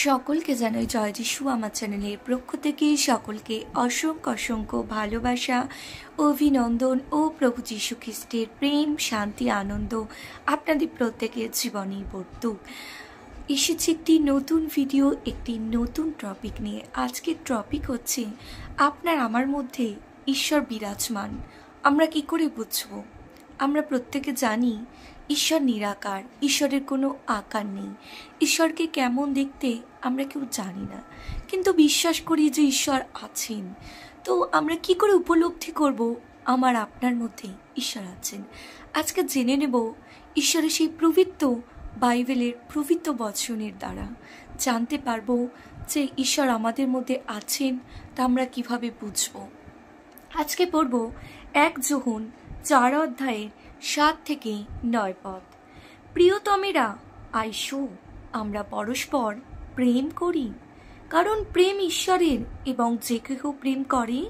সকলকে জানাই জয় যিশু। আমার চ্যানেলের পক্ষ থেকে সকলকে অসংখ্য অসংখ্য ভালোবাসা, অভিনন্দন ও প্রভু যীশু খ্রিস্টের প্রেম, শান্তি, আনন্দ আপনাদের প্রত্যেকের জীবনে বর্তুক। এসেছে একটি নতুন ভিডিও, একটি নতুন টপিক নিয়ে। আজকের টপিক হচ্ছে আপনার আমার মধ্যে ঈশ্বর বিরাজমান আমরা কি করে বুঝব? আমরা প্রত্যেকে জানি ঈশ্বর নিরাকার, ঈশ্বরের কোনো আকার নেই। ঈশ্বরকে কেমন দেখতে আমরা কেউ জানি না, কিন্তু বিশ্বাস করি যে ঈশ্বর আছেন। তো আমরা কি করে উপলব্ধি করব আমার আপনার মধ্যে ঈশ্বর আছেন? আজকে জেনে নেব ঈশ্বরের সেই পবিত্র বাইবেলের পবিত্র বচনের দ্বারা জানতে পারবো যে ঈশ্বর আমাদের মধ্যে আছেন। তা আমরা কিভাবে বুঝব? আজকে পড়ব 1 যোহন 4 অধ্যায়ের 7 থেকে 9 পদ। প্রিয়তমেরা, আইসো আমরা পরস্পর প্রেম করি, কারণ প্রেম ঈশ্বরের, এবং যে কেহ প্রেম করে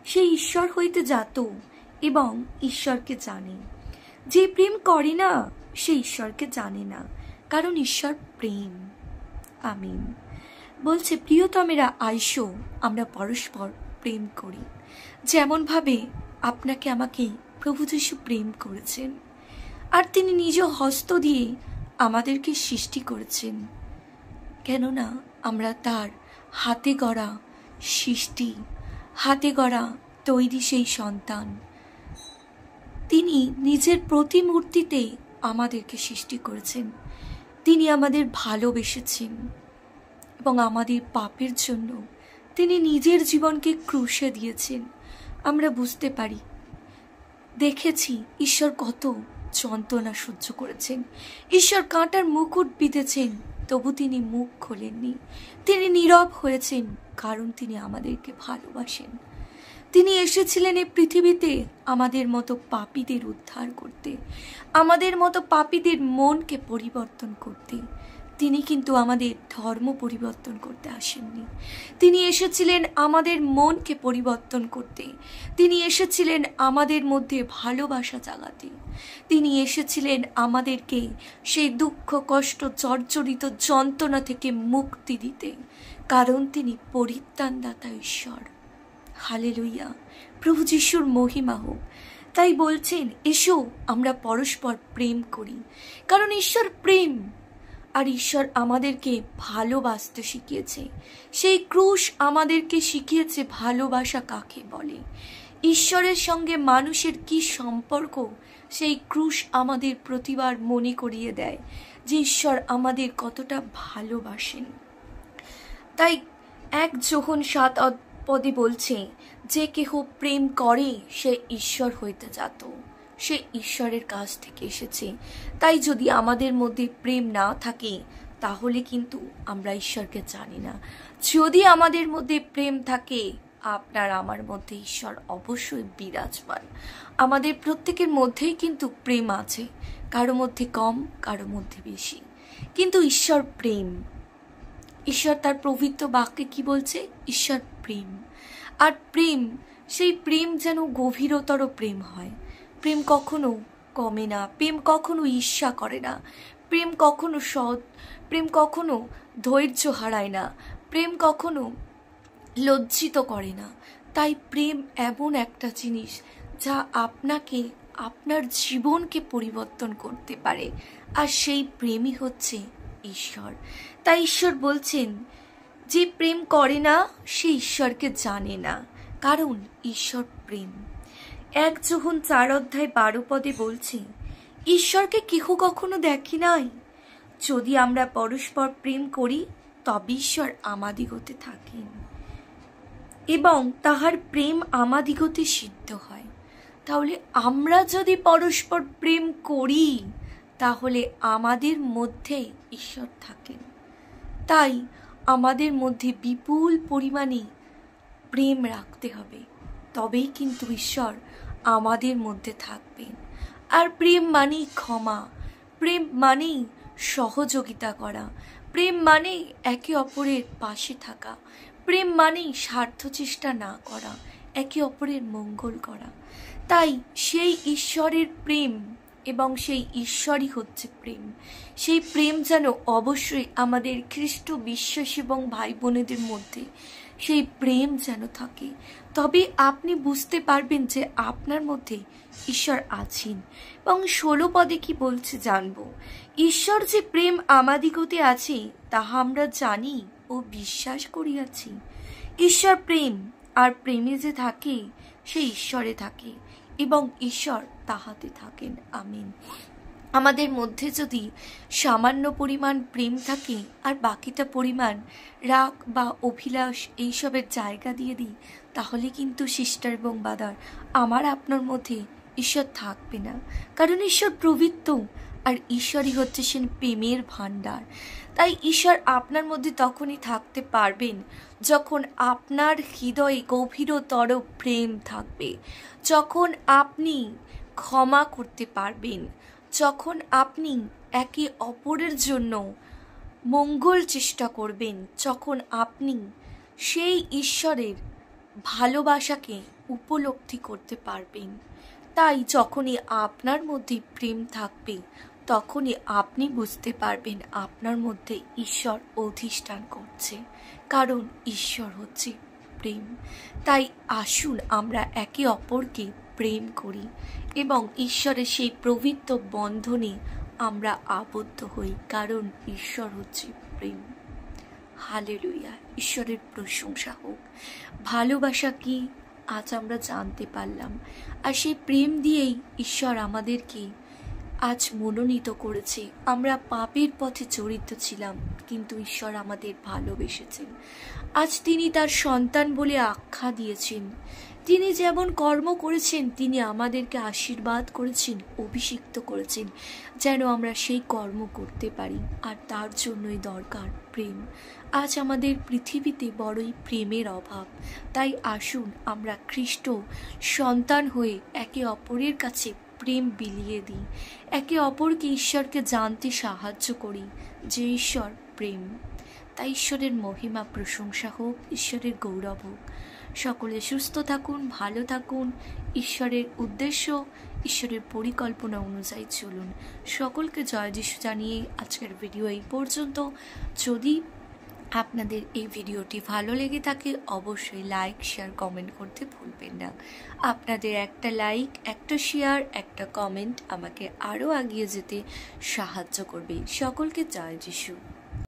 সে ঈশ্বর হইতে জাত এবং ঈশ্বরকে জানে। যে প্রেম করে না সে ঈশ্বরকে জানে না, কারণ ঈশ্বর প্রেম। আমিন। বলছে, প্রিয়তমেরা, আইসো আমরা পরস্পর প্রেম করি। যেমনভাবে আপনাকে আমাকে প্রভু যীশু প্রেম করেছেন, আর তিনি নিজ হস্ত দিয়ে আমাদেরকে সৃষ্টি করেছেন, কেননা আমরা তার হাতে গড়া সৃষ্টি, হাতে গড়া তৈরি সেই সন্তান। তিনি নিজের প্রতিমূর্তিতে আমাদেরকে সৃষ্টি করেছেন। তিনি আমাদের ভালোবেসেছেন এবং আমাদের পাপের জন্য তিনি নিজের জীবনকে ক্রুশে দিয়েছেন। আমরা বুঝতে পারি, দেখেছি ঈশ্বর কত যন্ত্রণা সহ্য করেছেন। ঈশ্বর কাঁটার মুকুট বিঁধেছেন, তবু তিনি মুখ খোলেননি। তিনি নীরব হয়েছেন, কারণ তিনি আমাদেরকে ভালোবাসেন। তিনি এসেছিলেন এই পৃথিবীতে আমাদের মতো পাপীদের উদ্ধার করতে, আমাদের মতো পাপীদের মনকে পরিবর্তন করতে। তিনি কিন্তু আমাদের ধর্ম পরিবর্তন করতে আসেননি। তিনি এসেছিলেন আমাদের মনকে পরিবর্তন করতে। তিনি এসেছিলেন আমাদের মধ্যে ভালোবাসা জাগাতে। তিনি এসেছিলেন আমাদেরকে সেই দুঃখ, কষ্ট, জর্জরিত যন্ত্রণা থেকে মুক্তি দিতে, কারণ তিনি পরিত্রাণদাতা ঈশ্বর। হালেলুয়া, প্রভু যিশুর মহিমা হোক। তাই বলছেন, এসো আমরা পরস্পর প্রেম করি, কারণ ঈশ্বর প্রেম। আর ঈশ্বর আমাদেরকে ভালোবাসতে শিখিয়েছে। সেই ক্রুশ আমাদেরকে শিখিয়েছে ভালোবাসা কাকে বলে, ঈশ্বরের সঙ্গে মানুষের কি সম্পর্ক। সেই ক্রুশ আমাদের প্রতিবার মনে করিয়ে দেয় যে ঈশ্বর আমাদের কতটা ভালোবাসেন। তাই 1 যোহন 7 পদে বলছে, যে কেহ প্রেম করে সে ঈশ্বর হইতে জাত, সে ঈশ্বরের কাছ থেকে এসেছে। তাই যদি আমাদের মধ্যে প্রেম না থাকে, তাহলে কিন্তু আমরা ঈশ্বরকে জানি না। যদি আমাদের মধ্যে প্রেম থাকে, আপনার আমার মধ্যে ঈশ্বর অবশ্যই বিরাজমান। আমাদের প্রত্যেকের মধ্যেই কিন্তু প্রেম আছে, কারো মধ্যে কম, কারো মধ্যে বেশি, কিন্তু ঈশ্বর প্রেম। ঈশ্বর তার পবিত্র বাক্যে কি বলছে? ঈশ্বর প্রেম। আর প্রেম, সেই প্রেম যেন গভীরতর প্রেম হয়। প্রেম কখনো কমে না, প্রেম কখনো ঈর্ষা করে না, প্রেম কখনো প্রেম কখনো ধৈর্য হারায় না, প্রেম কখনো লজ্জিত করে না। তাই প্রেম এমন একটা জিনিস যা আপনাকে, আপনার জীবনকে পরিবর্তন করতে পারে, আর সেই প্রেমই হচ্ছে ঈশ্বর। তাই ঈশ্বর বলছেন, যে প্রেম করে না সে ঈশ্বরকে জানে না, কারণ ঈশ্বর প্রেম। 1 যোহন 4 অধ্যায় 12 পদে বলছে, ঈশ্বরকে কেহ কখনো দেখি নাই। যদি আমরা পরস্পর প্রেম করি, তবে ঈশ্বর আমাদিগতে থাকেন এবং তাহার প্রেম আমাদিগতে সিদ্ধ হয়। তাহলে আমরা যদি পরস্পর প্রেম করি, তাহলে আমাদের মধ্যে ঈশ্বর থাকেন। তাই আমাদের মধ্যে বিপুল পরিমাণে প্রেম রাখতে হবে, তবেই কিন্তু ঈশ্বর আমাদের মধ্যে থাকবেন। আর প্রেম মানেই ক্ষমা, প্রেম মানেই সহযোগিতা করা, প্রেম মানেই একে অপরের পাশে থাকা, প্রেম মানেই স্বার্থ চেষ্টা না করা, একে অপরের মঙ্গল করা। তাই সেই ঈশ্বরের প্রেম এবং সেই ঈশ্বরই হচ্ছে প্রেম। সেই প্রেম যেন অবশ্যই আমাদের খ্রিস্ট বিশ্বাসী এবং ভাই বোনেদের মধ্যে সেই প্রেম যেন থাকে, তবে আপনি বুঝতে পারবেন যে আপনার মধ্যে ঈশ্বর আছেন। এবং 16 পদে কি বলছে জানবো। ঈশ্বর যে প্রেম আমাদিগতে আছে তাহা আমরা জানি ও বিশ্বাস করিয়াছি। ঈশ্বর প্রেম, আর প্রেমে যে থাকে সে ঈশ্বরে থাকে এবং ঈশ্বর তাহাতে থাকেন। আমিন। আমাদের মধ্যে যদি সামান্য পরিমাণ প্রেম থাকে আর বাকিটা পরিমাণ রাগ বা অভিলাষ এইসবের জায়গা দিয়ে দিই, তাহলে কিন্তু সিস্টার এবং বাদার, আমার আপনার মধ্যে ঈশ্বর থাকবে না। কারণ ঈশ্বর পবিত্র, আর ঈশ্বরই হচ্ছে সে প্রেমের ভাণ্ডার। তাই ঈশ্বর আপনার মধ্যে তখনই থাকতে পারবেন যখন আপনার হৃদয়ে গভীরতর প্রেম থাকবে, যখন আপনি ক্ষমা করতে পারবেন, যখন আপনি একে অপরের জন্য মঙ্গল চেষ্টা করবেন, যখন আপনি সেই ঈশ্বরের ভালোবাসাকে উপলব্ধি করতে পারবেন। তাই যখনই আপনার মধ্যে প্রেম থাকবে তখনই আপনি বুঝতে পারবেন আপনার মধ্যে ঈশ্বর অধিষ্ঠান করছে, কারণ ঈশ্বর হচ্ছে প্রেম। তাই আসুন আমরা একে অপরকে প্রেম করি এবং ঈশ্বরের সেই পবিত্র বন্ধনে আমরা আবদ্ধ হই, কারণ ঈশ্বর হচ্ছে প্রেম। হালেলুয়া, ঈশ্বরের প্রশংসা হোক। ভালোবাসা কি আজ আমরা জানতে পারলাম, আর সেই প্রেম দিয়েই ঈশ্বর আমাদেরকে আজ মনোনীত করেছে। আমরা পাপের পথে জড়িত ছিলাম, কিন্তু ঈশ্বর আমাদের ভালোবেসেছেন। আজ তিনি তার সন্তান বলে আখ্যা দিয়েছেন। তিনি যেমন কর্ম করেছেন, তিনি আমাদেরকে আশীর্বাদ করেছেন, অভিষিক্ত করেছেন, যেন আমরা সেই কর্ম করতে পারি। আর তার জন্যই দরকার প্রেম। আজ আমাদের পৃথিবীতে বড়ই প্রেমের অভাব। তাই আসুন আমরা খ্রিস্ট সন্তান হয়ে একে অপরের কাছে প্রেম বিলিয়ে দিই, একে অপরকে ঈশ্বরকে জানতে সাহায্য করি যে ঈশ্বর প্রেম। তাই ঈশ্বরের মহিমা প্রশংসা হোক, ঈশ্বরের গৌরব হোক। সকলে সুস্থ থাকুন, ভালো থাকুন, ঈশ্বরের উদ্দেশ্য, ঈশ্বরের পরিকল্পনা অনুযায়ী চলুন। সকলকে জয় যিশু জানিয়ে আজকের ভিডিও এই পর্যন্ত। যদি আপনাদের এই ভিডিওটি ভালো লেগে থাকে অবশ্যই লাইক, শেয়ার, কমেন্ট করতে ভুলবেন না। আপনাদের একটা লাইক, একটা শেয়ার, একটা কমেন্ট আমাকে আরও এগিয়ে যেতে সাহায্য করবে। সকলকে জয় যিশু।